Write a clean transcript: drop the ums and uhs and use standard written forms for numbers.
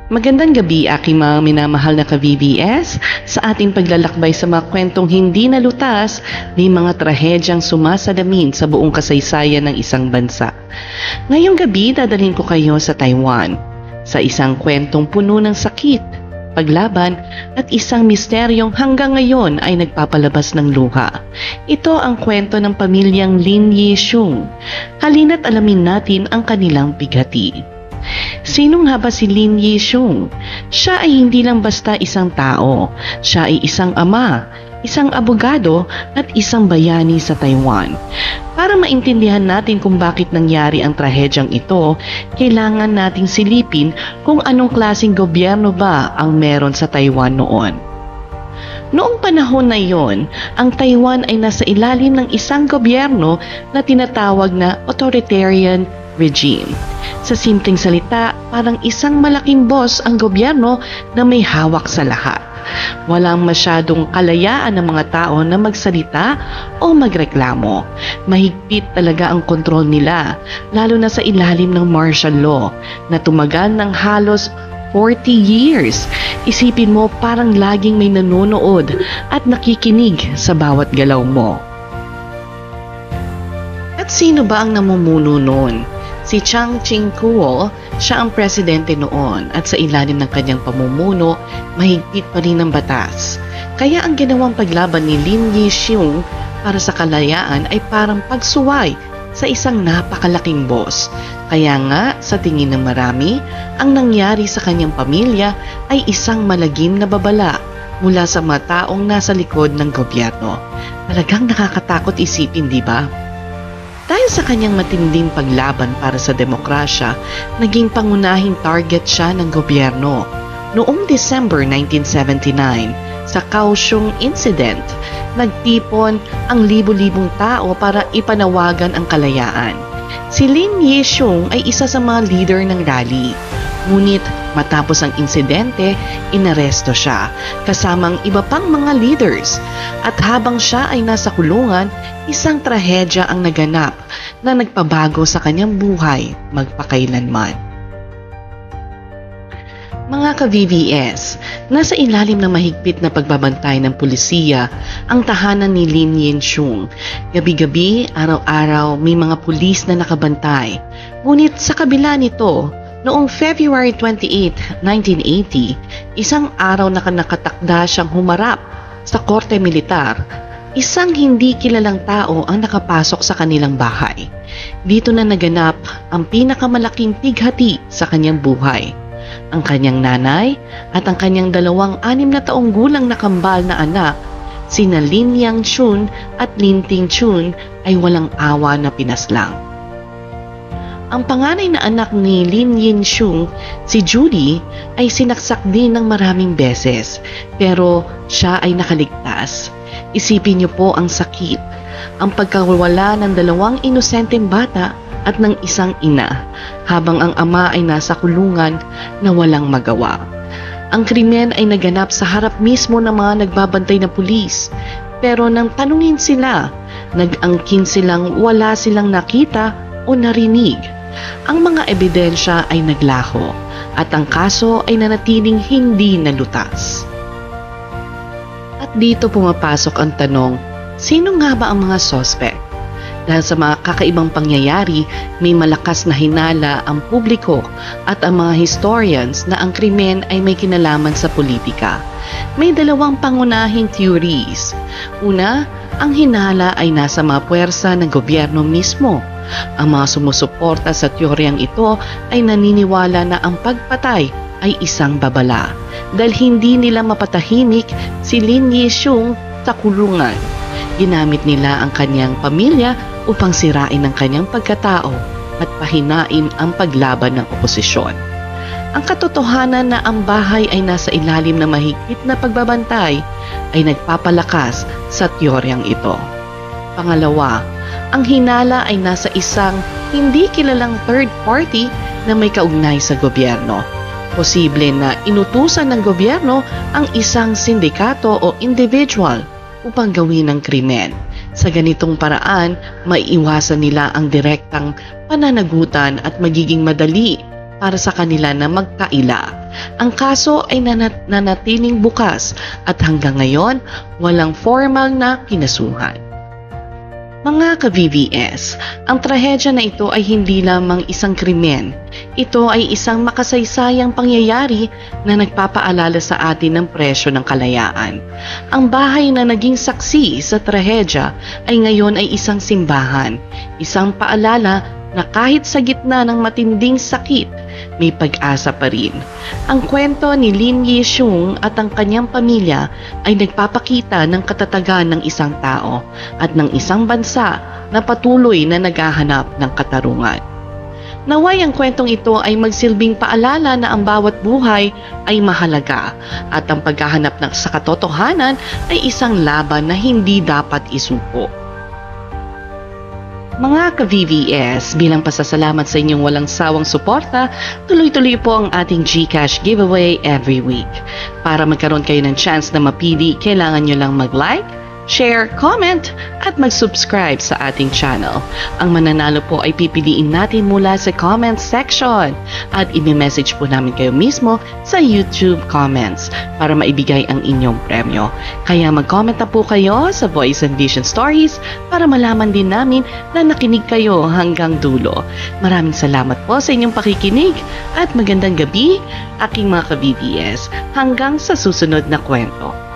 Magandang gabi aking mga minamahal na ka-VBS. Sa ating paglalakbay sa mga kwentong hindi nalutas, may mga trahedyang sumasalamin sa buong kasaysayan ng isang bansa. Ngayong gabi, dadalhin ko kayo sa Taiwan, sa isang kwentong puno ng sakit, paglaban at isang misteryong hanggang ngayon ay nagpapalabas ng luha. Ito ang kwento ng pamilyang Lin Yixun. Halina't alamin natin ang kanilang bighati. Sino nga ba si Lin Yixun? Siya ay hindi lang basta isang tao. Siya ay isang ama, isang abogado at isang bayani sa Taiwan. Para maintindihan natin kung bakit nangyari ang trahedyang ito, kailangan nating silipin kung anong klaseng gobyerno ba ang meron sa Taiwan noon. Noong panahon na iyon, ang Taiwan ay nasa ilalim ng isang gobyerno na tinatawag na authoritarian regime. Sa simpleng salita, parang isang malaking boss ang gobyerno na may hawak sa lahat. Walang masyadong kalayaan ng mga tao na magsalita o magreklamo. Mahigpit talaga ang kontrol nila, lalo na sa ilalim ng martial law na tumagal ng halos 40 years. Isipin mo, parang laging may nanonood at nakikinig sa bawat galaw mo. At sino ba ang namumuno noon? Si Chiang Ching-kuo, siya ang presidente noon at sa ilalim ng kanyang pamumuno, mahigpit pa rin ang batas. Kaya ang ginawang paglaban ni Lin Yixun para sa kalayaan ay parang pagsuway sa isang napakalaking boss. Kaya nga, sa tingin ng marami, ang nangyari sa kanyang pamilya ay isang malagim na babala mula sa mga taong nasa likod ng gobyerno. Talagang nakakatakot isipin, di ba? Dahil sa kanyang matinding paglaban para sa demokrasya, naging pangunahing target siya ng gobyerno. Noong December 1979, sa Kaohsiung Incident, nagtipon ang libu-libong tao para ipanawagan ang kalayaan. Si Lin Yixun ay isa sa mga leader ng rally. Ngunit matapos ang insidente, inaresto siya kasamang iba pang mga leaders. At habang siya ay nasa kulungan, isang trahedya ang naganap na nagpabago sa kanyang buhay magpakailanman. Mga ka-VBS, nasa ilalim ng mahigpit na pagbabantay ng pulisiya ang tahanan ni Lin Yixun. Gabi-gabi, araw-araw may mga pulis na nakabantay. Ngunit sa kabila nito, noong February 28, 1980, isang araw na nakatakda siyang humarap sa korte militar. Isang hindi kilalang tao ang nakapasok sa kanilang bahay. Dito na naganap ang pinakamalaking pighati sa kanyang buhay. Ang kanyang nanay at ang kanyang 26 na taong gulang na kambal na anak, sina Lin Yangchun at Lin Tingchun, ay walang awa na pinaslang. Ang panganay na anak ni Lin Yixun, si Judy, ay sinaksak din ng maraming beses, pero siya ay nakaligtas. Isipin niyo po ang sakit, ang pagkawala ng 2 inosenteng bata at ng isang ina, habang ang ama ay nasa kulungan na walang magawa. Ang krimen ay naganap sa harap mismo ng mga nagbabantay na pulis, pero nang tanungin sila, nag-angkin silang wala silang nakita o narinig. Ang mga ebidensya ay naglaho at ang kaso ay nanatiling hindi nalutas. At dito pumapasok ang tanong, sino nga ba ang mga suspect? Dahil sa mga kakaibang pangyayari, may malakas na hinala ang publiko at ang mga historians na ang krimen ay may kinalaman sa politika. May 2 pangunahing theories. Una, ang hinala ay nasa mga puwersa ng gobyerno mismo. Ang mga sumusuporta sa teoryang ito ay naniniwala na ang pagpatay ay isang babala dahil hindi nila mapatahimik si Lin Yixun sa kulungan. Ginamit nila ang kanyang pamilya upang sirain ang kanyang pagkatao at pahinain ang paglaban ng oposisyon. Ang katotohanan na ang bahay ay nasa ilalim ng mahigpit na pagbabantay ay nagpapalakas sa teoryang ito. Pangalawa, ang hinala ay nasa isang hindi kilalang third party na may kaugnay sa gobyerno. Posible na inutusan ng gobyerno ang isang sindikato o individual upang gawin ang krimen. Sa ganitong paraan, maiiwasan nila ang direktang pananagutan at magiging madali para sa kanila na magkaila. ang kaso ay nanatiling bukas at hanggang ngayon walang formal na kinasuhan. Mga ka-VVS, ang trahedya na ito ay hindi lamang isang krimen. Ito ay isang makasaysayang pangyayari na nagpapaalala sa atin ng presyo ng kalayaan. Ang bahay na naging saksi sa trahedya ay ngayon ay isang simbahan, isang paalala na kahit sa gitna ng matinding sakit, may pag-asa pa rin. Ang kwento ni Lin Yixun at ang kanyang pamilya ay nagpapakita ng katatagan ng isang tao at ng isang bansa na patuloy na naghahanap ng katarungan. Naway ang kwentong ito ay magsilbing paalala na ang bawat buhay ay mahalaga at ang paghahanap sa katotohanan ay isang laban na hindi dapat isuko. Mga ka-VVS, bilang pasasalamat sa inyong walang sawang suporta, tuloy-tuloy po ang ating GCash giveaway every week. Para magkaroon kayo ng chance na mapili, kailangan nyo lang mag-like, share, comment, at mag-subscribe sa ating channel. Ang mananalo po ay pipiliin natin mula sa comment section at i-message po namin kayo mismo sa YouTube comments para maibigay ang inyong premyo. Kaya mag-comment na po kayo sa Voice and Vision Stories para malaman din namin na nakinig kayo hanggang dulo. Maraming salamat po sa inyong pakikinig at magandang gabi, aking mga ka-VVS, hanggang sa susunod na kwento.